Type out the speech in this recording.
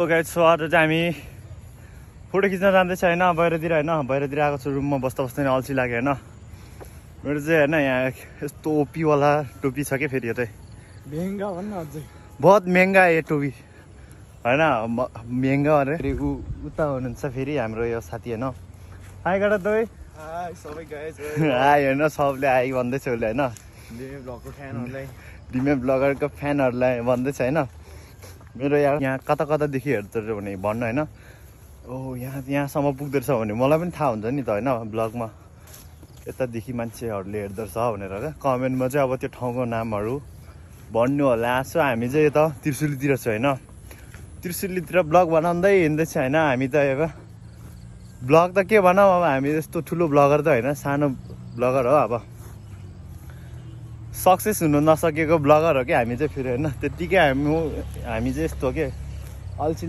guys so आज चाहिँ हामी फोटो खिच्न जाँदैछ होइन बाहिरतिर होइन बाहिरतिर आएको छु रुममा बस्दा बस्दै अल्छी लाग्यो होइन मेरो चाहिँ होइन यहाँ यस्तो ओपीवाला टोपी छ कि फेरि यो चाहिँ महँगा भन्न अझै बहुत महँगा है ये टोपी होइन महँगा अरे फेरि उता हुनुहुन्छ फेरि हाम्रो यो साथी होइन आइ गएर त हाय सबै गाइस आयो होइन सबले आइ भन्दैछ उसले होइन डिमे ब्लगको फ्यानहरुलाई डिमे ब्लगरको फ्यानहरूलाई भन्दैछ होइन मेरो यहाँ कता कतादेखि हेर्दो भने भन्नु होइन ओ यहाँसम्म पुग्दो रहेछ भने मलाई पनि थाहा हुन्छ नि त होइन ब्लगमा यतादेखि मान्छेहरूले हेर्दो रहेछ भनेर क्या कमेन्टमा चाहिँ अब त्यो ठाउँको नामहरू भन्नु होला सो हामी चाहिँ यता त्रिशुलीतिर छ होइन त्रिशुलीतिर ब्लग बनाउँदै हिँड्दैछ होइन हामी त अब ब्लग त के भनौँ अब हामी यस्तो ठुलो ब्लगर त होइन सानो ब्लगर हो अब सक्सेस हुनु नसकेको ब्लगर हो कि हामी चाहिँ फेरि होइन त्यत्तिकै हामी चाहिँ यस्तो के अल्छी